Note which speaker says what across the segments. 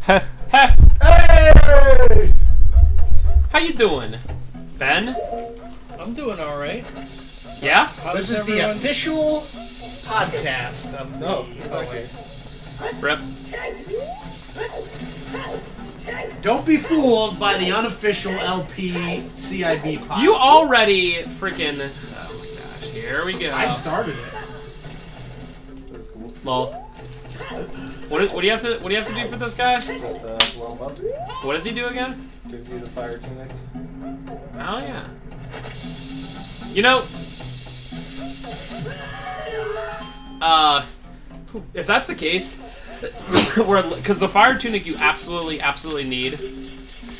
Speaker 1: Hey!
Speaker 2: How you doing, Ben?
Speaker 1: I'm doing all right.
Speaker 2: Yeah?
Speaker 3: This is the official podcast of the...
Speaker 1: Oh, okay.
Speaker 2: Rip.
Speaker 3: Don't be fooled by the unofficial LP CIB podcast.
Speaker 2: You already freaking... Oh my gosh, here we go.
Speaker 3: I started it.
Speaker 1: That's cool.
Speaker 2: Lol. What do you have to do for this guy?
Speaker 1: Just blow him up.
Speaker 2: What does he do again?
Speaker 1: Gives you the fire tunic.
Speaker 2: Oh yeah. You know, if that's the case, because the fire tunic you absolutely need.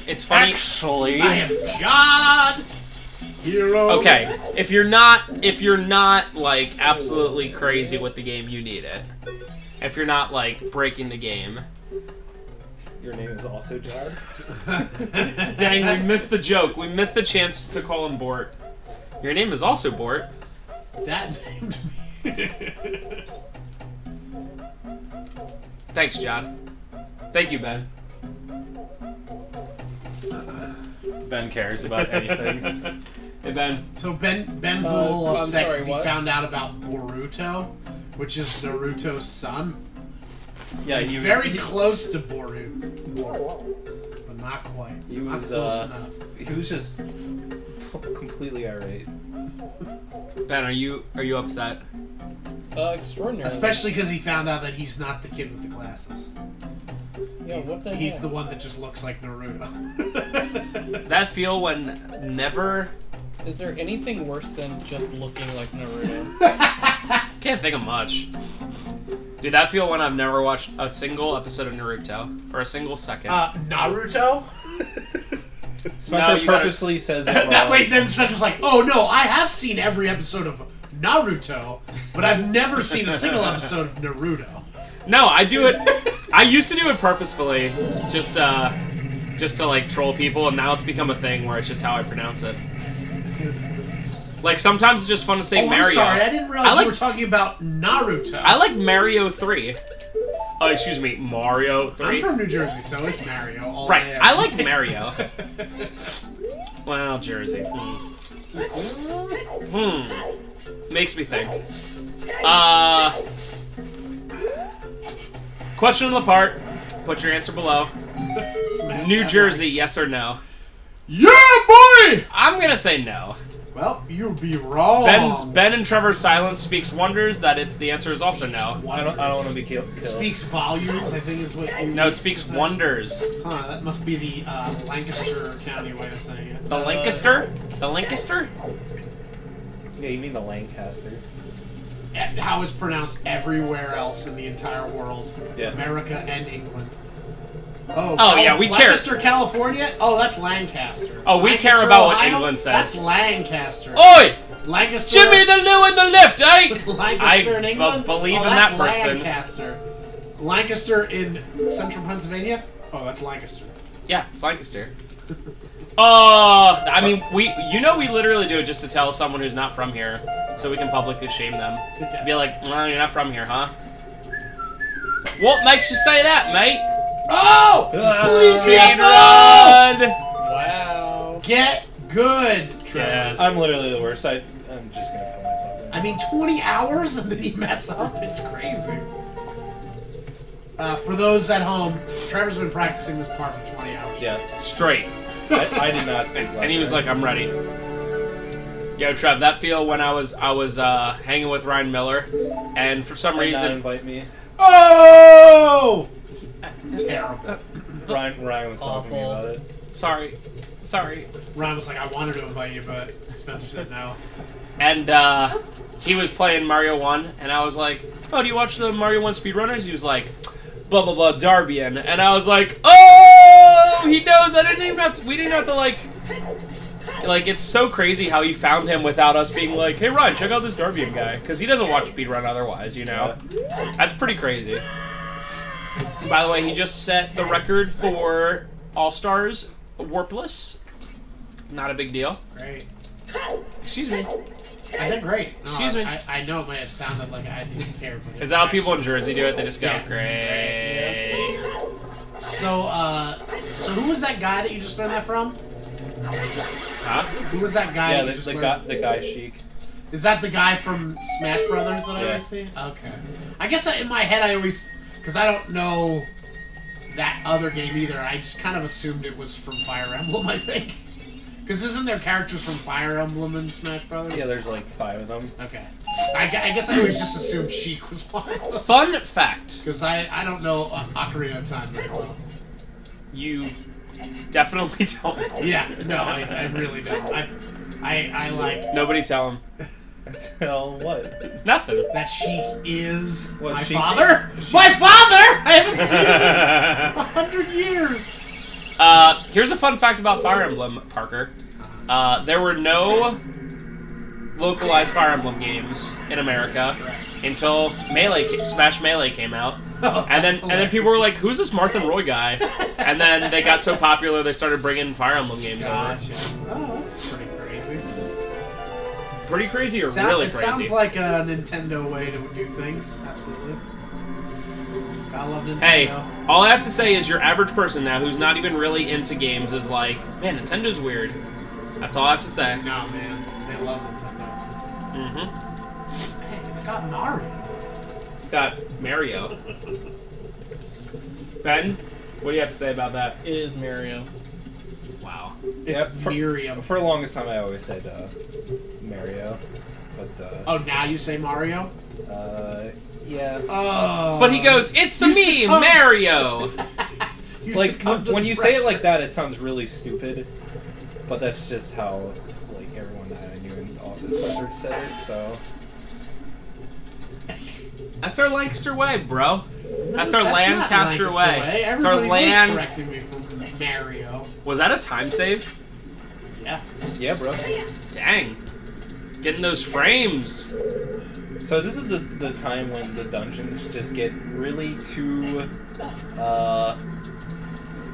Speaker 2: It's funny. Actually,
Speaker 3: I am John Hero.
Speaker 2: Okay, if you're not like absolutely crazy with the game, you need it. If you're not like breaking the game.
Speaker 1: Your name is also John.
Speaker 2: Dang, we missed the joke. We missed the chance to call him Bort. Your name is also Bort.
Speaker 3: That named me.
Speaker 2: Thanks, John. Thank you, Ben.
Speaker 1: Ben cares about anything.
Speaker 2: Hey, Ben.
Speaker 3: So Ben's a little
Speaker 1: I'm
Speaker 3: upset
Speaker 1: sorry,
Speaker 3: because he
Speaker 1: what?
Speaker 3: found out about Boruto, which is Naruto's son.
Speaker 1: Yeah,
Speaker 3: He's
Speaker 1: he was
Speaker 3: very close to Boruto, but not quite.
Speaker 1: He
Speaker 3: Not
Speaker 1: was
Speaker 3: close enough.
Speaker 1: he was just completely irate.
Speaker 2: Ben, are you upset?
Speaker 1: Extraordinary.
Speaker 3: Especially because he found out that he's not the kid with the glasses.
Speaker 1: Yeah, what the
Speaker 3: He's
Speaker 1: hell?
Speaker 3: the one that just looks like Naruto.
Speaker 2: That feel when never...
Speaker 4: Is there anything worse than just looking like Naruto?
Speaker 2: Can't think of much. Dude, that feel when I've never watched a single episode of Naruto. Or a single second.
Speaker 3: Naruto?
Speaker 1: Spencer
Speaker 2: No, you gotta-
Speaker 1: purposely says it
Speaker 3: That
Speaker 1: wrong.
Speaker 3: way then Spencer's like, oh no, I have seen every episode of Naruto, but I've never seen a single episode of Naruto.
Speaker 2: No, I do it... I used to do it purposefully. Just to like troll people, and now it's become a thing where it's just how I pronounce it. Like, sometimes it's just fun to say
Speaker 3: Oh,
Speaker 2: Mario.
Speaker 3: I'm sorry, I didn't realize
Speaker 2: I like-
Speaker 3: you were talking about Naruto.
Speaker 2: I like Mario 3. Oh, excuse me, Mario 3.
Speaker 3: I'm from New Jersey, so it's Mario all
Speaker 2: Right,
Speaker 3: day.
Speaker 2: I like Mario. Well, Jersey. Makes me think. Question of the part. Put your answer below.
Speaker 3: Smash
Speaker 2: New
Speaker 3: that
Speaker 2: Jersey, yes or no?
Speaker 3: Yeah, boy!
Speaker 2: I'm gonna say no.
Speaker 3: Well, you'd be wrong.
Speaker 2: Ben and Trevor's silence speaks wonders that the answer is also no.
Speaker 1: I don't want to be killed.
Speaker 3: Speaks volumes, I think is what you
Speaker 2: No, it speaks wonders.
Speaker 3: Huh, that must be the Lancaster County way of saying it.
Speaker 2: The Lancaster? The Lancaster?
Speaker 1: Yeah, you mean the Lancaster.
Speaker 3: How it's pronounced everywhere else in the entire world.
Speaker 1: Yeah.
Speaker 3: America and England.
Speaker 2: Oh, yeah, we care.
Speaker 3: Lancaster, California? Oh, that's Lancaster.
Speaker 2: Oh, we care
Speaker 3: Lancaster,
Speaker 2: about what
Speaker 3: Ohio?
Speaker 2: England says.
Speaker 3: That's Lancaster.
Speaker 2: Oi!
Speaker 3: Lancaster.
Speaker 2: Jimmy the new and the left, eh?
Speaker 3: Lancaster in England?
Speaker 2: believe
Speaker 3: oh,
Speaker 2: in
Speaker 3: that's
Speaker 2: that person.
Speaker 3: Lancaster. Lancaster in central Pennsylvania? Oh, that's Lancaster.
Speaker 2: Yeah, it's Lancaster. I mean, we literally do it just to tell someone who's not from here, so we can publicly shame them.
Speaker 3: Yes.
Speaker 2: Be like, well, you're not from here, huh? What makes you say that, mate?
Speaker 3: Oh! Please
Speaker 2: Speed
Speaker 3: get
Speaker 2: run!
Speaker 4: Wow.
Speaker 3: Get good, Trevor.
Speaker 2: Yeah.
Speaker 1: I'm literally the worst. I'm just gonna kill myself.
Speaker 3: I mean, 20 hours and then you mess up? It's crazy. For those at home, Trevor's been practicing this part for 20 hours.
Speaker 1: Yeah,
Speaker 2: Straight.
Speaker 1: I did not sleep last
Speaker 2: And he was
Speaker 1: night.
Speaker 2: like, I'm ready. Yo, Trev, that feel when I was hanging with Ryan Miller, and for some
Speaker 1: Did not
Speaker 2: reason...
Speaker 1: invite me.
Speaker 3: Oh! Terrible.
Speaker 1: Ryan was talking to me about it.
Speaker 2: Sorry.
Speaker 3: Ryan was like, I wanted to invite you, but Spencer said no.
Speaker 2: And he was playing Mario 1, and I was like, oh, do you watch the Mario 1 speedrunners? He was like, blah, blah, blah, Darbian. And I was like, oh, he knows. We didn't have to, like, it's so crazy how he found him without us being like, hey, Ryan, check out this Darbian guy. Because he doesn't watch speedrun otherwise, you know? That's pretty crazy. By the way, he just set the record for All-Stars Warpless. Not a big deal.
Speaker 3: Great.
Speaker 2: Excuse me.
Speaker 3: I said great. No,
Speaker 2: Excuse me.
Speaker 3: I know it might have sounded like I didn't care, but
Speaker 2: Is that how people in Jersey do it? They just go,
Speaker 3: Yeah.
Speaker 2: great.
Speaker 3: So who was that guy that you just learned that from?
Speaker 2: Huh?
Speaker 3: Who was that guy?
Speaker 1: Yeah,
Speaker 3: that you just
Speaker 1: the
Speaker 3: learned?
Speaker 1: guy Sheik.
Speaker 3: Is that the guy from Smash Brothers that I
Speaker 1: Yeah.
Speaker 3: always see? Okay. I guess in my head I always, because I don't know that other game either. I just kind of assumed it was from Fire Emblem. I think. Because isn't there characters from Fire Emblem in Smash Brothers?
Speaker 1: Yeah, there's like 5 of them.
Speaker 3: Okay. I guess I always just assumed Sheik was one of them.
Speaker 2: Fun fact.
Speaker 3: Because I don't know Ocarina of Time very well.
Speaker 2: You definitely don't.
Speaker 3: Yeah, no, I really don't. I like
Speaker 2: Nobody tell him.
Speaker 1: Tell what?
Speaker 2: Nothing.
Speaker 3: that Sheik is
Speaker 1: What,
Speaker 3: my
Speaker 1: Sheik?
Speaker 3: father? My father! I haven't seen him in 100 years!
Speaker 2: Here's a fun fact about Fire Emblem, Parker. There were no localized Fire Emblem games in America until Smash Melee came out.
Speaker 3: Oh,
Speaker 2: And
Speaker 3: that's
Speaker 2: then people were like, "Who's this Martha Roy guy?" And then they got so popular they started bringing Fire Emblem games
Speaker 3: Gotcha. Oh, that's pretty crazy.
Speaker 2: over. Pretty crazy or really
Speaker 3: It
Speaker 2: crazy?
Speaker 3: sounds like a Nintendo way to do things. Absolutely. I love Nintendo.
Speaker 2: Hey, all I have to say is your average person now who's not even really into games is like, man, Nintendo's weird. That's all I have to say.
Speaker 3: No, man. They love Nintendo.
Speaker 2: Mm-hmm.
Speaker 3: Hey, it's got Mario.
Speaker 2: It's got Mario. Ben, what do you have to say about that?
Speaker 4: It is Mario.
Speaker 2: Wow.
Speaker 3: It's
Speaker 1: Yeah,
Speaker 3: Miriam.
Speaker 1: For the longest time, I always said Mario, but
Speaker 3: Oh, now you say Mario?
Speaker 1: yeah.
Speaker 3: Oh.
Speaker 2: But he goes, "It's a
Speaker 3: You
Speaker 2: me,
Speaker 3: succumb-
Speaker 2: Mario."
Speaker 3: You
Speaker 1: Like
Speaker 3: succumb to
Speaker 1: when
Speaker 3: the
Speaker 1: you say it
Speaker 3: pressure.
Speaker 1: like that, it sounds really stupid. But that's just how like everyone that I knew and also Spencer said it. So
Speaker 2: That's our Lancaster way, bro. That's our
Speaker 3: That's not
Speaker 2: Lancaster
Speaker 3: Lancaster
Speaker 2: way. It's our
Speaker 3: Everybody's always
Speaker 2: land.
Speaker 3: correcting me from Mario.
Speaker 2: Was that a time save?
Speaker 3: Yeah.
Speaker 1: yeah, bro.
Speaker 2: Dang. Getting those frames.
Speaker 1: So this is the time when the dungeons just get really too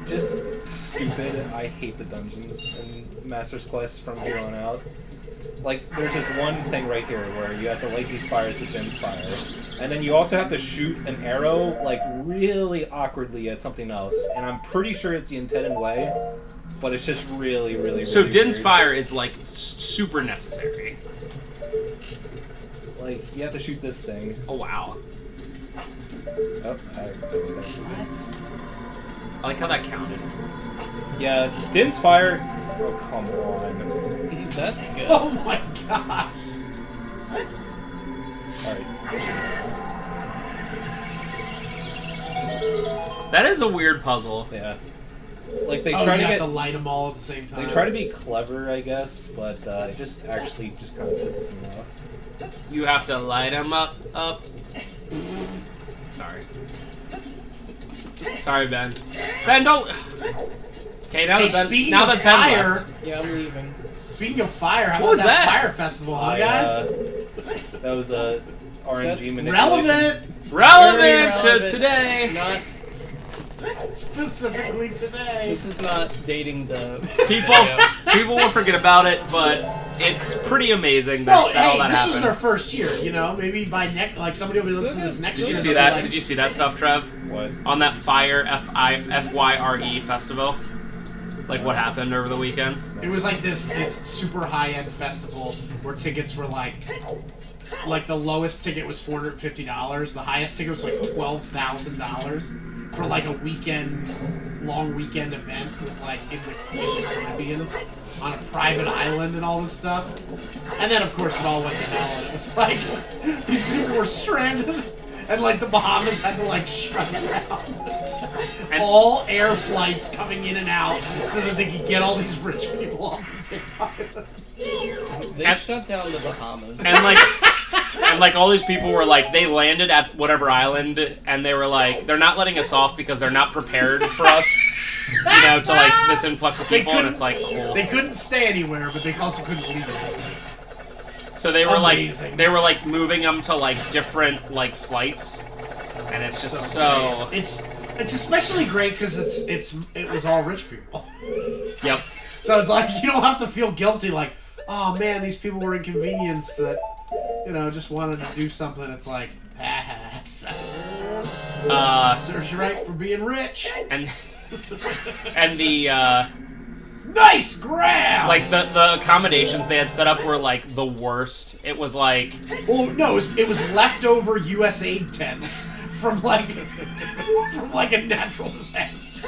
Speaker 1: just stupid. I hate the dungeons in Master's Quest from here on out. Like, there's this one thing right here where you have to light these fires with Din's fire. And then you also have to shoot an arrow, like, really awkwardly at something else. And I'm pretty sure it's the intended way, but it's just really, really,
Speaker 2: So
Speaker 1: really
Speaker 2: Din's
Speaker 1: weird.
Speaker 2: fire is like super necessary.
Speaker 1: Like, you have to shoot this thing.
Speaker 2: Oh wow.
Speaker 1: Oh, that was actually good.
Speaker 2: I like how that counted.
Speaker 1: Yeah, Din's fire. Oh, come on.
Speaker 4: That's good.
Speaker 3: Oh my god.
Speaker 1: Alright.
Speaker 2: That is a weird puzzle.
Speaker 1: Yeah. Like, they
Speaker 3: Oh,
Speaker 1: try
Speaker 3: you
Speaker 1: to
Speaker 3: have
Speaker 1: get.
Speaker 3: to light them all at the same time.
Speaker 1: They try to be clever, I guess, but it just actually just kind of pisses me off.
Speaker 2: You have to light them up. Sorry. Sorry, Ben. Ben, don't. Okay, now
Speaker 3: Hey,
Speaker 2: that Ben,
Speaker 3: speaking
Speaker 2: now
Speaker 3: of
Speaker 2: that Ben
Speaker 3: fire,
Speaker 2: left.
Speaker 4: Yeah, I'm leaving.
Speaker 3: speaking of fire, how
Speaker 2: What
Speaker 3: about
Speaker 2: was
Speaker 3: that
Speaker 2: that?
Speaker 3: fire festival, huh,
Speaker 1: I,
Speaker 3: guys?
Speaker 1: that was RNG
Speaker 4: That's
Speaker 1: manipulation.
Speaker 3: Relevant,
Speaker 2: Relevant
Speaker 4: Very
Speaker 2: to
Speaker 4: relevant.
Speaker 2: today.
Speaker 4: Not.
Speaker 3: specifically today.
Speaker 4: This is not dating the
Speaker 2: People will forget about it, but it's pretty amazing that,
Speaker 3: Well,
Speaker 2: that all
Speaker 3: hey,
Speaker 2: that
Speaker 3: this
Speaker 2: happened.
Speaker 3: was their first year, you know. Maybe by next, like somebody will be listening to this next
Speaker 2: Did
Speaker 3: year.
Speaker 2: you see
Speaker 3: and they'll be
Speaker 2: that?
Speaker 3: like,
Speaker 2: Did you see that stuff, Trev?
Speaker 1: What?
Speaker 2: On that Fire FYRE festival? Like what happened over the weekend?
Speaker 3: It was like this super high end festival where tickets were like the lowest ticket was $450. The highest ticket was like $12,000 for like a long weekend event with like in the Caribbean on a private island and all this stuff. And then of course it all went to hell and it was like these people were stranded and like the Bahamas had to like shut down.
Speaker 2: And-
Speaker 3: all air flights coming in and out so that they could get all these rich people off the island.
Speaker 4: They
Speaker 2: And-
Speaker 4: shut down the Bahamas.
Speaker 2: And like all these people were like, they landed at whatever island, and they were like, they're not letting us off because they're not prepared for us, you know, to like this influx of
Speaker 3: They
Speaker 2: people, and
Speaker 3: couldn't-
Speaker 2: it's like cool.
Speaker 3: They couldn't stay anywhere, but they also couldn't leave anything.
Speaker 2: So they were
Speaker 3: Amazing.
Speaker 2: like moving them to like different like flights, and it's just so
Speaker 3: It's especially great because it was all rich people.
Speaker 2: yep.
Speaker 3: So it's like you don't have to feel guilty like, oh man, these people were inconvenienced that, you know, just wanted to do something. It's like, suckers. Serves you right for being rich.
Speaker 2: And And the
Speaker 3: Nice grab.
Speaker 2: like the accommodations they had set up were like the worst. It was like
Speaker 3: Well, no, it was leftover U.S. aid tents from like a natural disaster.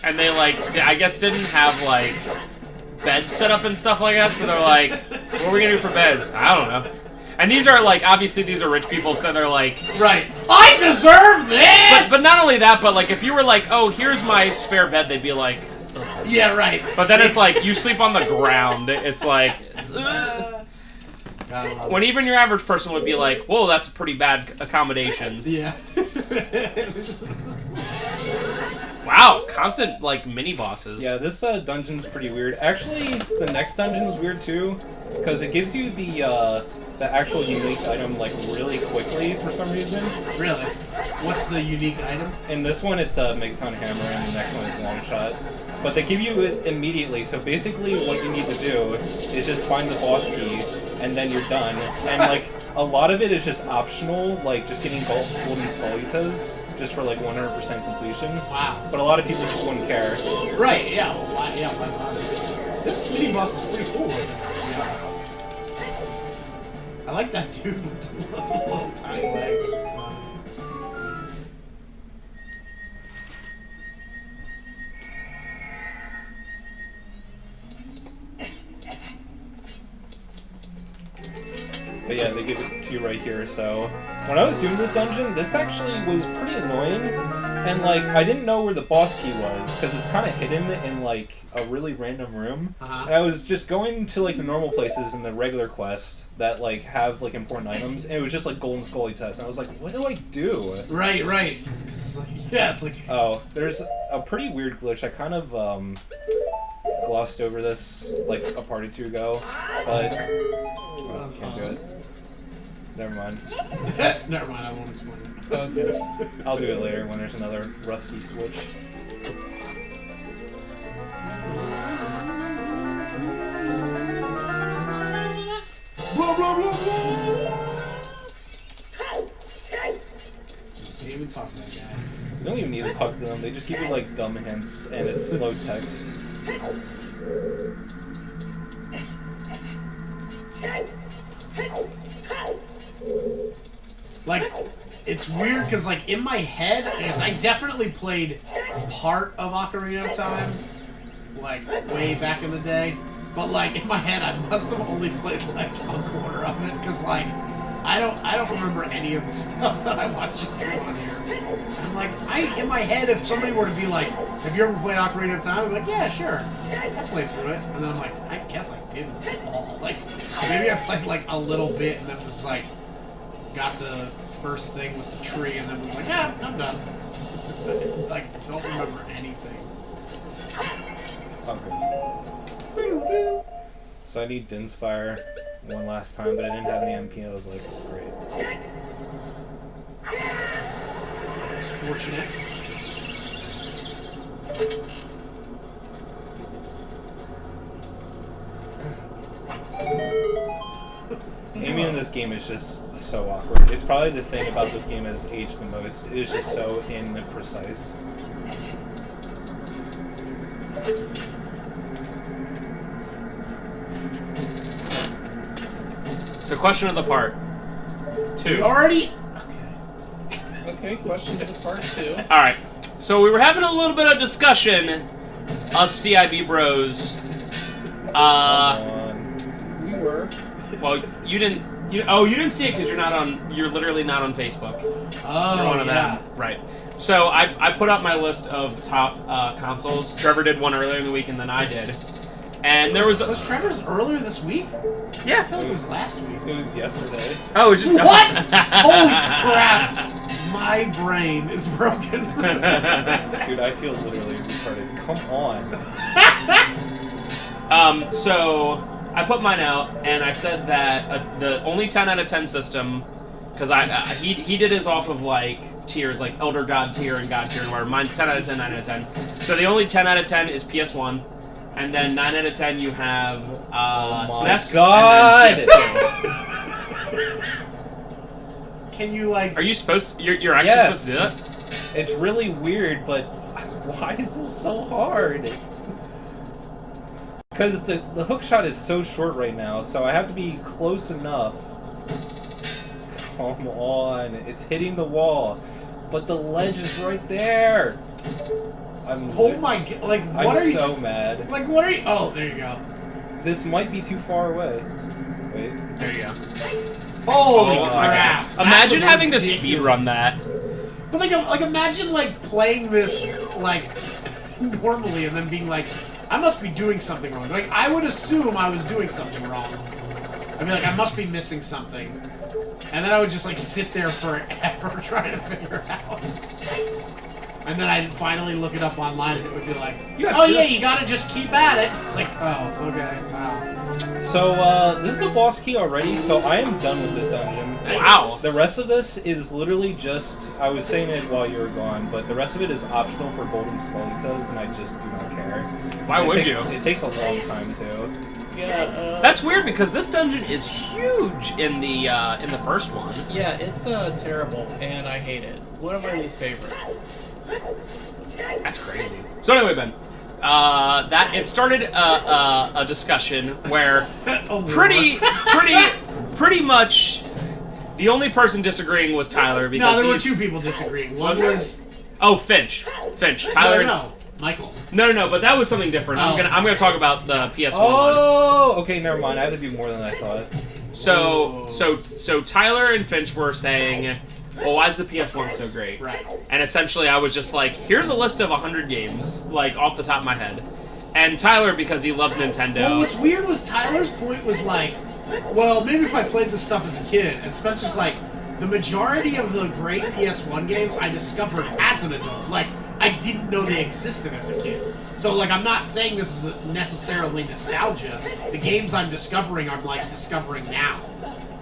Speaker 2: and they like I guess didn't have like beds set up and stuff like that. So they're like, what are we gonna do for beds? I don't know. And these are like obviously these are rich people, so they're like
Speaker 3: Right. I deserve this.
Speaker 2: But not only that, but like if you were like, oh, here's my spare bed, they'd be like, ugh.
Speaker 3: Yeah, right.
Speaker 2: But then it's like you sleep on the ground. It's like when even your average person would be like, whoa, that's pretty bad accommodations.
Speaker 3: Yeah.
Speaker 2: Wow, constant like mini bosses.
Speaker 1: Yeah, this dungeon's pretty weird. Actually, the next dungeon is weird too, because it gives you the actual unique item like really quickly for some reason.
Speaker 3: Really? What's the unique item?
Speaker 1: In this one, it's a Megaton Hammer, and the next one is Long Shot. But they give you it immediately, so basically what you need to do is just find the boss key, and then you're done. And like a lot of it is just optional, like just getting golden Skullitas, just for like 100% completion.
Speaker 3: Wow.
Speaker 1: But a lot of people just wouldn't care.
Speaker 3: Right, yeah, well, why not? This mini boss is pretty cool, to be honest. I like that dude with the little tiny legs.
Speaker 1: But yeah, they give it to you right here. So when I was doing this dungeon, this actually was pretty annoying. And like, I didn't know where the boss key was, because it's kind of hidden in like a really random room.
Speaker 3: Uh-huh.
Speaker 1: And I was just going to like the normal places in the regular quest that like have like important items, and it was just like Golden Scully test. And I was like, what do I do?
Speaker 3: Right, right. It's like, yeah, it's like...
Speaker 1: Oh, there's a pretty weird glitch. I kind of glossed over this like a part or two ago, but oh, can't do it. Never mind.
Speaker 3: Never mind, I won't explain it.
Speaker 4: Okay.
Speaker 1: I'll do it later when there's another rusty switch.
Speaker 3: Blah, blah, blah, blah. Can't even talk to that guy.
Speaker 1: You don't even need to talk to them, they just give you like dumb hints and it's slow text.
Speaker 3: Like, it's weird because, like, in my head, because I definitely played part of Ocarina of Time, like, way back in the day. But, like, in my head, I must have only played, like, a quarter of it, because, like, I don't remember any of the stuff that I watched you do on here. I'm like, in my head, if somebody were to be like, have you ever played Ocarina of Time? I'm like, yeah, sure. I played through it. And then I'm like, I guess I didn't at all. Like, maybe I played, like, a little bit, and then was like, got the first thing with the tree, and then was like, yeah, I'm done. Like, don't remember anything.
Speaker 1: Okay. So I need Din's Fire one last time, but I didn't have any MP. I was like, great.
Speaker 3: It's fortunate.
Speaker 1: Aiming in this game is just so awkward. It's probably the thing about this game that has aged the most. It is just so imprecise.
Speaker 2: So question of the part.
Speaker 3: We already...
Speaker 4: Okay, question to part 2.
Speaker 2: Alright. So we were having a little bit of discussion, us CIB bros.
Speaker 1: Come on.
Speaker 4: We were.
Speaker 2: Well, you didn't see it because you're literally not on Facebook.
Speaker 3: Oh,
Speaker 2: You're one of
Speaker 3: yeah.
Speaker 2: them. Right. So I put up my list of top consoles. Trevor did one earlier in the week and then I did. And there was
Speaker 3: Was Trevor's earlier this week? I
Speaker 2: yeah.
Speaker 3: feel like it was last week.
Speaker 1: It was yesterday.
Speaker 2: Oh, it was just
Speaker 3: What? Holy crap! My brain is broken.
Speaker 1: Dude, I feel literally retarded. Come on.
Speaker 2: So I put mine out, and I said that the only 10 out of 10 system, because he did his off of like tiers, like Elder God tier and God tier, and where mine's 10 out of 10, 9 out of 10. So the only 10 out of 10 is PS1, and then 9 out of 10 you have SNES.
Speaker 1: God!
Speaker 2: And then PS2.
Speaker 3: Can you like?
Speaker 2: Are you supposed? You're actually
Speaker 1: Yes.
Speaker 2: supposed to do that?
Speaker 1: It's really weird, but why is this so hard? Because the hook shot is so short right now, so I have to be close enough. Come on, it's hitting the wall, but the ledge is right there.
Speaker 3: Oh my god! Like, what
Speaker 1: I'm
Speaker 3: are you?
Speaker 1: so mad.
Speaker 3: Like, what are you? Oh, there you go.
Speaker 1: This might be too far away. Wait.
Speaker 2: There you go.
Speaker 3: Holy
Speaker 1: Oh,
Speaker 3: crap! That
Speaker 2: Imagine
Speaker 3: was
Speaker 2: having to
Speaker 3: ridiculous.
Speaker 2: speedrun that.
Speaker 3: But like imagine like playing this like normally and then being like, I must be doing something wrong. Like I would assume I was doing something wrong. I'd be like, I must be missing something, and then I would just like sit there forever trying to figure it out. And then I'd finally look it up online, and it would be like, oh yeah, you gotta just keep at it. It's like, oh, okay, wow.
Speaker 1: So, this is the boss key already, so I am done with this dungeon.
Speaker 2: Wow.
Speaker 1: The rest of this is literally just, I was saying it while you were gone, but the rest of it is optional for golden skellitas, and I just do not care.
Speaker 2: Why
Speaker 1: It
Speaker 2: would
Speaker 1: takes-
Speaker 2: you?
Speaker 1: It takes a long time, too.
Speaker 4: Yeah,
Speaker 2: That's weird because this dungeon is huge in the first one.
Speaker 4: yeah, it's terrible, and I hate it. One of my least favorites.
Speaker 2: That's crazy. So anyway, Ben, that it started a discussion where
Speaker 3: Oh,
Speaker 2: pretty much the only person disagreeing was Tyler because
Speaker 3: no, there were
Speaker 2: he's-
Speaker 3: two people disagreeing. One
Speaker 2: Was there?
Speaker 3: was
Speaker 2: Finch. Tyler.
Speaker 3: no, Michael.
Speaker 2: No, but that was something different.
Speaker 3: Oh.
Speaker 2: I'm gonna talk about the PS1 one.
Speaker 1: Oh, okay, never mind. I have to do more than I thought.
Speaker 2: So Tyler and Finch were saying, well, why is the PS1 so great?
Speaker 3: Right.
Speaker 2: And essentially I was just like, here's a list of 100 games, like, off the top of my head. And Tyler, because he loves Nintendo...
Speaker 3: Well, what's weird was Tyler's point was like, well, maybe if I played this stuff as a kid. And Spencer's like, the majority of the great PS1 games I discovered as an adult. Like, I didn't know they existed as a kid. So, like, I'm not saying this is necessarily nostalgia. The games I'm discovering, I'm, like, discovering now.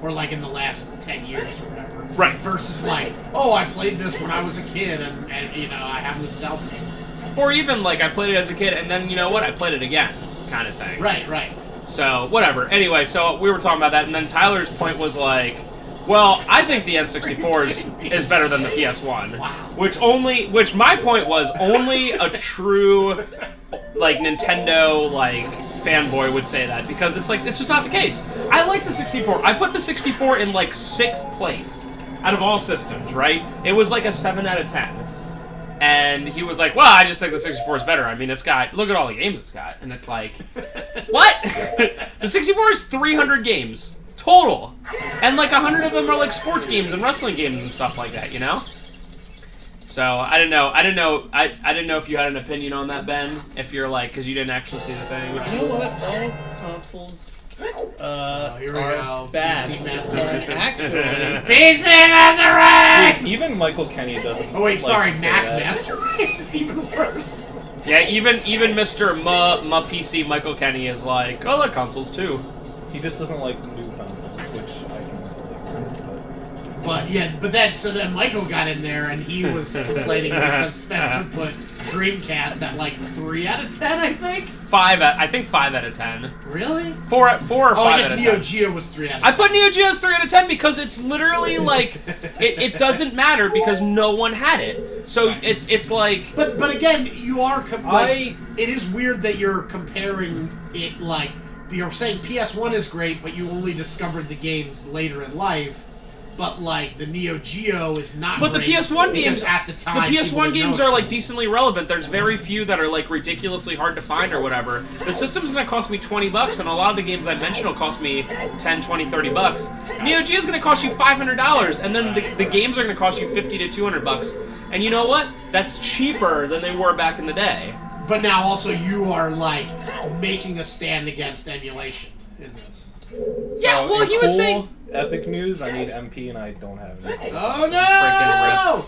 Speaker 3: Or, like, in the last 10 years or whatever.
Speaker 2: Right.
Speaker 3: Versus, like, oh, I played this when I was a kid and you know, I have nostalgia.
Speaker 2: Or even, like, I played it as a kid, and then, you know what, I played it again, kind of thing.
Speaker 3: Right.
Speaker 2: So, whatever. Anyway, so we were talking about that, and then Tyler's point was like, well, I think the N64 is better than the PS1.
Speaker 3: Wow.
Speaker 2: Which my point was, only a true, like, Nintendo, like, fanboy would say that, because it's like, it's just not the case. I like the 64. I put the 64 in, like, 6th place out of all systems, right? It was like a 7 out of 10. And he was like, well, I just think the 64 is better. I mean, it's got, look at all the games it's got. And it's like, what? The 64 is 300 games total. And like 100 of them are like sports games and wrestling games and stuff like that, you know? So, I didn't know if you had an opinion on that, Ben. If you're like, because you didn't actually see the thing.
Speaker 4: You know what? All consoles
Speaker 3: here we
Speaker 4: are
Speaker 3: go.
Speaker 4: bad.
Speaker 3: PC Master
Speaker 4: And
Speaker 3: Race.
Speaker 4: actually,
Speaker 3: PC Master Race!
Speaker 1: Even Michael Kenny doesn't.
Speaker 3: Oh wait,
Speaker 1: like
Speaker 3: sorry,
Speaker 1: to say
Speaker 3: Mac
Speaker 1: that.
Speaker 3: Master Race is even worse.
Speaker 2: Yeah, even Mr. Ma PC Michael Kenny is like, oh, like consoles too.
Speaker 1: He just doesn't like new consoles, which I can totally agree with.
Speaker 3: But then Michael got in there and he was complaining because Spencer put Dreamcast at like 3 out of 10, I think.
Speaker 2: 5 out of 10.
Speaker 3: Really?
Speaker 2: 4 or 5
Speaker 3: Oh, I guess
Speaker 2: out of
Speaker 3: Neo
Speaker 2: 10.
Speaker 3: Geo was 3 out of 10.
Speaker 2: I put Neo Geo as 3 out of 10 because it's literally like it doesn't matter because no one had it. So it's like
Speaker 3: But again, you are it is weird that you're comparing it like you're saying PS1 is great, but you only discovered the games later in life. But like the Neo Geo is not.
Speaker 2: But the
Speaker 3: great
Speaker 2: PS1
Speaker 3: because
Speaker 2: games
Speaker 3: at the time,
Speaker 2: the
Speaker 3: people
Speaker 2: PS1
Speaker 3: didn't
Speaker 2: games
Speaker 3: know
Speaker 2: are
Speaker 3: it.
Speaker 2: like decently relevant. There's very few that are like ridiculously hard to find or whatever. The system's gonna cost me $20, and a lot of the games I mentioned will cost me $10, $20, $30. Neo Geo is gonna cost you $500, and then the games are gonna cost you $50 to $200. And you know what? That's cheaper than they were back in the day.
Speaker 3: But now also you are like making a stand against emulation in this.
Speaker 2: Yeah,
Speaker 1: So,
Speaker 2: well,
Speaker 1: in
Speaker 2: he was
Speaker 1: cool,
Speaker 2: saying
Speaker 1: epic news. I need MP, and I don't have it.
Speaker 3: Oh no!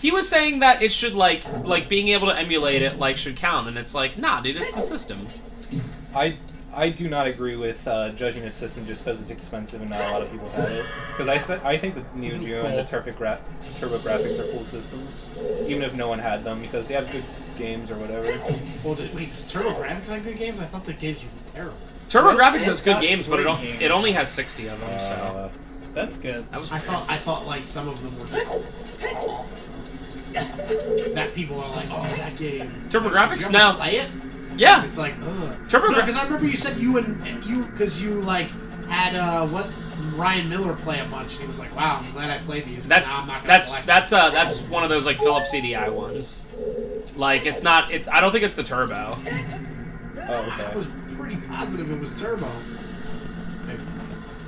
Speaker 2: he was saying that it should like being able to emulate it like should count, and it's like, nah, dude, it's the system.
Speaker 1: I do not agree with judging a system just because it's expensive and not a lot of people have it. Because I think the Neo Geo and the TurboGrafx are cool systems, even if no one had them, because they have good games or whatever.
Speaker 3: Well, wait, does TurboGrafx have good games? I thought the games were terrible.
Speaker 2: TurboGrafx
Speaker 4: It's
Speaker 2: has good
Speaker 4: got
Speaker 2: games, but
Speaker 4: great games.
Speaker 2: it only has 60 of them, so
Speaker 4: that's good.
Speaker 2: that was
Speaker 3: I thought like some of them were just awful. that people are like, oh, that game.
Speaker 2: Turbo
Speaker 3: Did
Speaker 2: Graphics?
Speaker 3: you ever
Speaker 2: No.
Speaker 3: play it?
Speaker 2: Yeah.
Speaker 3: It's like, ugh.
Speaker 2: Turbo
Speaker 3: Because I remember you said because you like had what Ryan Miller play a bunch, and he was like, wow, I'm glad I played these.
Speaker 2: That's
Speaker 3: now I'm not gonna collect them.
Speaker 2: that's one of those like Philips CDI ones. Like it's not. It's I don't think it's the Turbo.
Speaker 1: Oh,
Speaker 3: I
Speaker 1: okay.
Speaker 3: was pretty positive it was Turbo.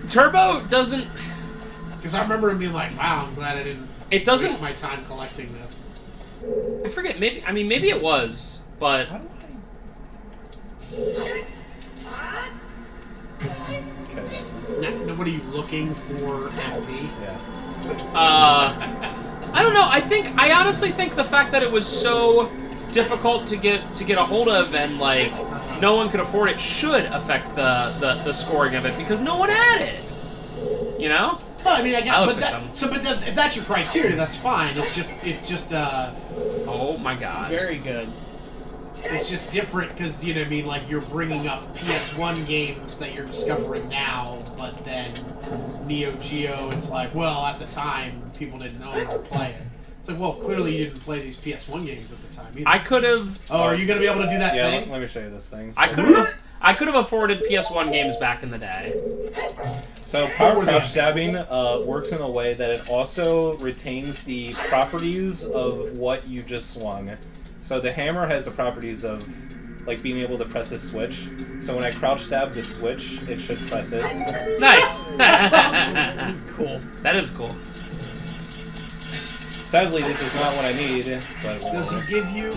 Speaker 2: Turbo doesn't.
Speaker 3: Because I remember him being like, wow, I'm glad I didn't
Speaker 2: It doesn't.
Speaker 3: waste my time collecting this.
Speaker 2: I forget. Maybe it was, but
Speaker 1: How do I? Okay.
Speaker 3: Nobody looking for MP.
Speaker 1: Yeah.
Speaker 2: I don't know. I honestly think the fact that it was so difficult to get a hold of and like no one could afford it should affect the scoring of it because no one had it. You know?
Speaker 3: Well, I mean, I
Speaker 2: I
Speaker 3: guess,
Speaker 2: love
Speaker 3: if that's your criteria, that's fine. It's just
Speaker 2: Oh my god.
Speaker 4: Very good.
Speaker 3: it's just different because you know what I mean. Like you're bringing up PS1 games that you're discovering now, but then Neo Geo, it's like, well, at the time people didn't know how to play it. It's like, well, clearly you didn't play these PS1 games at the time either.
Speaker 2: I could have.
Speaker 3: Oh, are you gonna be able to do that
Speaker 1: Yeah,
Speaker 3: thing?
Speaker 1: let me show you this thing. So,
Speaker 2: I could have afforded PS1 games back in the day.
Speaker 1: so power crouch stabbing works in a way that it also retains the properties of what you just swung. So the hammer has the properties of like being able to press a switch. So when I crouch stab the switch, it should press it.
Speaker 2: Nice.
Speaker 4: Cool.
Speaker 2: That is cool.
Speaker 1: Sadly, this is not what I need, but it will
Speaker 3: Does
Speaker 1: work.
Speaker 3: he give you?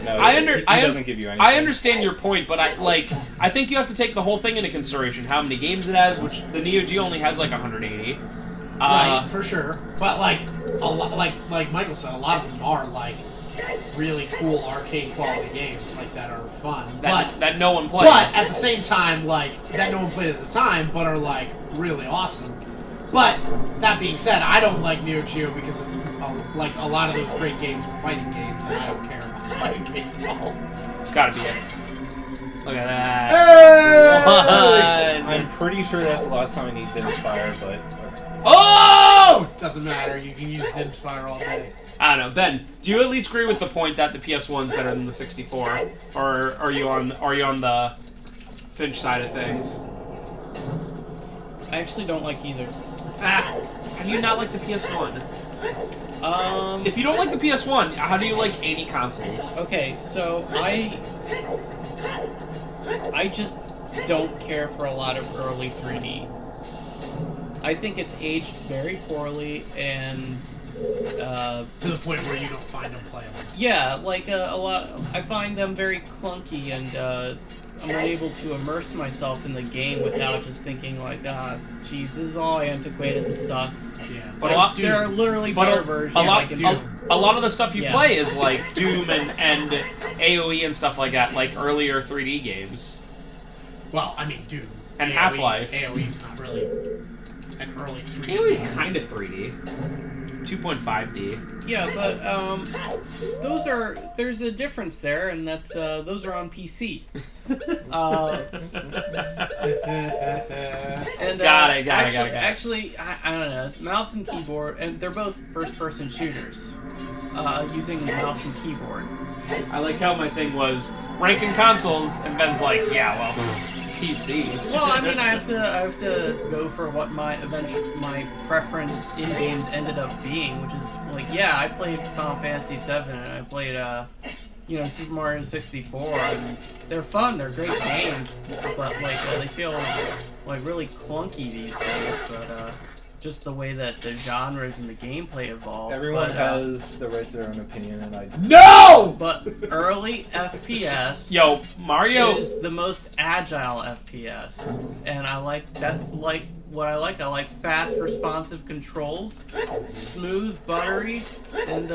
Speaker 1: No,
Speaker 2: I
Speaker 1: he doesn't give you anything.
Speaker 2: I understand your point, but I think you have to take the whole thing into consideration. How many games it has, which the Neo Geo only has like 180.
Speaker 3: Right, for sure. But like a lot, like Michael said, a lot of them are like really cool arcade quality games like that are fun.
Speaker 2: That no one played.
Speaker 3: But at the same time, like that no one played at the time, but are like really awesome. But that being said, I don't like Neo Geo because it's like a lot of those great games are fighting games, and I don't care about fighting games at all.
Speaker 2: It's gotta be it. Look at that.
Speaker 3: Hey!
Speaker 2: One.
Speaker 1: I'm pretty sure that's the last time I need Dim's Fire, but okay.
Speaker 3: Oh! Doesn't matter. You can use Dim's Fire all day.
Speaker 2: I don't know, Ben. Do you at least agree with the point that the PS1 is better than the 64, or are you on the Finch side of things?
Speaker 4: I actually don't like either.
Speaker 2: How do you not like the PS1? If you don't like the PS1, how do you like any consoles?
Speaker 4: Okay, so I just don't care for a lot of early 3D. I think it's aged very poorly, and
Speaker 3: To the point where you don't find them playable.
Speaker 4: yeah, like a lot. I find them very clunky, and I'm unable to immerse myself in the game without just thinking like, geez, this is all antiquated. This sucks.
Speaker 3: Yeah.
Speaker 2: But
Speaker 4: There are literally
Speaker 2: But
Speaker 4: better
Speaker 2: a
Speaker 4: versions.
Speaker 2: lot,
Speaker 4: I can use.
Speaker 2: a lot of the stuff you
Speaker 4: Yeah.
Speaker 2: play is like Doom and AOE and stuff like that, like earlier 3D games.
Speaker 3: Well, I mean, Doom.
Speaker 2: And Half-Life.
Speaker 3: AOE's not really an early 3D.
Speaker 2: AOE's
Speaker 3: game.
Speaker 2: kind of 3D. 2.5D.
Speaker 4: Yeah, but there's a difference there, and that's those are on PC. And
Speaker 2: Got it.
Speaker 4: Actually, I don't know. Mouse and keyboard, and they're both first-person shooters using mouse and keyboard.
Speaker 2: I like how my thing was ranking consoles, and Ben's like, yeah, well, PC.
Speaker 4: Well, I mean, I have to go for what my preference in games ended up being, which is like, yeah, I played Final Fantasy VII, and I played Super Mario 64, and they're fun, they're great games, but like they feel like really clunky these days. But just the way that the genres and the gameplay evolve.
Speaker 1: Everyone
Speaker 4: but,
Speaker 1: has the right to their own opinion, and I just...
Speaker 3: No!
Speaker 4: But early FPS.
Speaker 2: Yo, Mario
Speaker 4: is the most agile FPS, and that's what I like. I like fast, responsive controls, smooth, buttery, and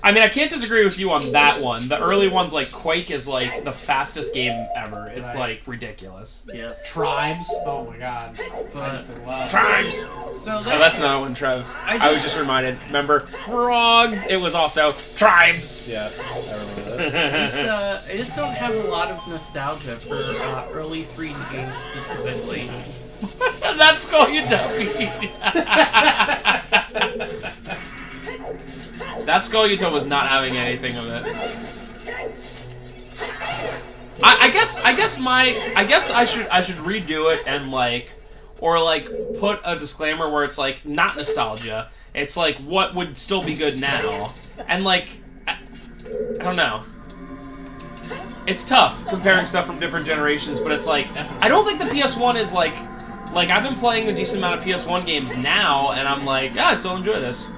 Speaker 2: I mean, I can't disagree with you on that one. The early ones, like Quake, is like the fastest game ever. It's
Speaker 3: Right.
Speaker 2: like ridiculous.
Speaker 4: yeah.
Speaker 3: Tribes. Oh my god. I
Speaker 4: But
Speaker 3: used to love
Speaker 2: Tribes.
Speaker 4: so
Speaker 2: Oh, that's not one, Trev.
Speaker 4: I
Speaker 2: I was just reminded. Remember, frogs. It was also tribes.
Speaker 1: Yeah, I remember that.
Speaker 4: I just don't have a lot of nostalgia for early 3D games specifically.
Speaker 2: That's going to be. That Skullgito was not having anything of it. I guess I should redo it and like, or like put a disclaimer where it's like not nostalgia. It's like what would still be good now, and like I don't know. It's tough comparing stuff from different generations, but it's like I don't think the PS1 is like I've been playing a decent amount of PS1 games now, and I'm like, yeah, I still enjoy this.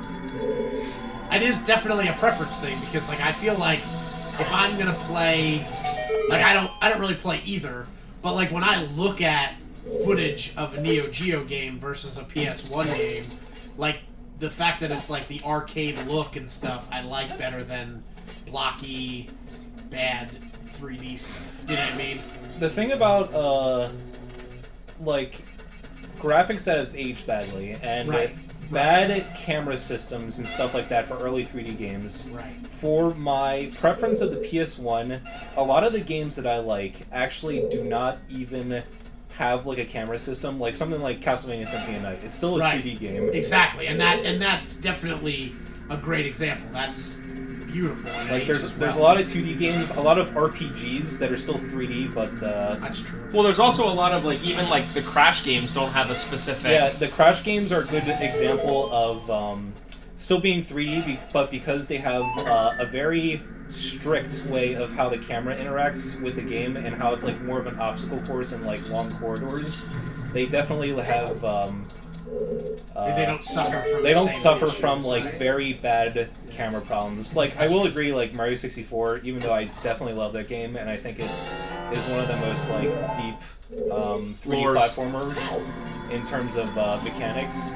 Speaker 3: It is definitely a preference thing because like I feel like if I'm gonna play, like I don't really play either, but like when I look at footage of a Neo Geo game versus a PS1 game, like the fact that it's like the arcade look and stuff I like better than blocky, bad 3D stuff. You know what I mean?
Speaker 1: The thing about like graphics that have aged badly and bad camera systems and stuff like that for early 3D games.
Speaker 3: Right.
Speaker 1: For my preference of the PS1, a lot of the games that I like actually do not even have like a camera system. Like something like Castlevania Symphony of Night. It's still a 2D game.
Speaker 3: Exactly, and that's definitely a great example. That's beautiful.
Speaker 1: Like there's a lot of 2D games, a lot of RPGs that are still 3D, but
Speaker 3: that's true.
Speaker 2: Well, there's also a lot of like even like the Crash games don't have a specific.
Speaker 1: Yeah, the Crash games are a good example of still being 3D, but because they have a very strict way of how the camera interacts with the game and how it's like more of an obstacle course and like long corridors, they definitely have.
Speaker 3: They don't suffer from.
Speaker 1: They don't suffer
Speaker 3: issues,
Speaker 1: from like
Speaker 3: right?
Speaker 1: very bad camera problems. Like I will agree, like Mario 64, even though I definitely love that game and I think it is one of the most like deep 3D platformers in terms of mechanics.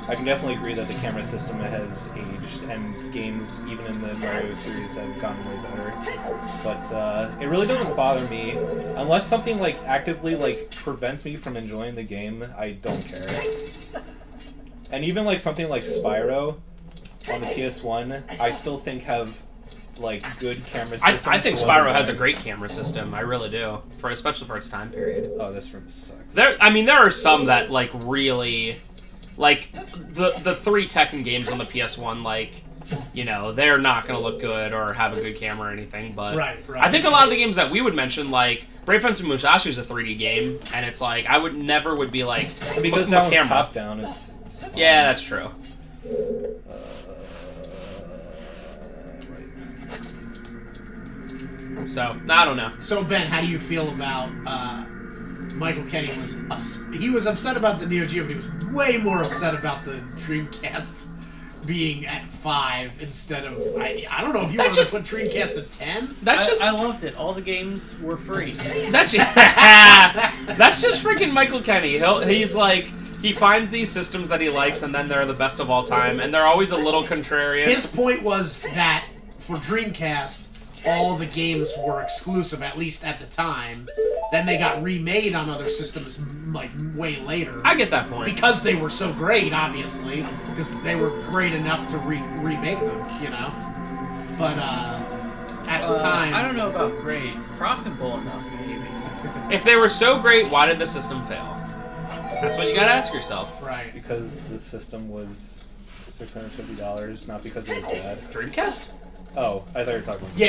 Speaker 1: I can definitely agree that the camera system has aged, and games even in the Mario series have gotten way better. But it really doesn't bother me unless something like actively like prevents me from enjoying the game. I don't care. And even like something like Spyro on the PS1, I still think have like good camera systems.
Speaker 2: I think Spyro has a great camera system. I really do, especially for its time period.
Speaker 1: Oh, this room sucks.
Speaker 2: There are some that like really. Like, the 3 Tekken games on the PS1, like, you know, they're not going to look good or have a good camera or anything, but
Speaker 3: Right.
Speaker 2: I think a lot of the games that we would mention, like, Brave Fencer Musashi is a 3D game, and it's like, I would never would be like,
Speaker 1: because that one's top down, it's fine.
Speaker 2: Yeah, that's true. So, I don't know.
Speaker 3: So Ben, how do you feel about Michael Kenny he was upset about the Neo Geo, but he was way more upset about the Dreamcast being at 5 instead of I don't know if you want to put Dreamcast at 10.
Speaker 4: I loved it. All the games were free.
Speaker 2: That's just freaking Michael Kenny. He's like he finds these systems that he likes, and then they're the best of all time, and they're always a little contrarian.
Speaker 3: His point was that for Dreamcast, all the games were exclusive, at least at the time. Then they got remade on other systems, like, way later.
Speaker 2: I get that point.
Speaker 3: Because they were so great, obviously. Because they were great enough to remake them, you know? But, at the time...
Speaker 4: I don't know about great. Profitable enough, maybe.
Speaker 2: If they were so great, why did the system fail? That's what you gotta ask yourself.
Speaker 3: Right.
Speaker 1: Because the system was $650, not because it was bad.
Speaker 2: Dreamcast?
Speaker 1: Oh, I thought you were talking about...
Speaker 3: Yeah,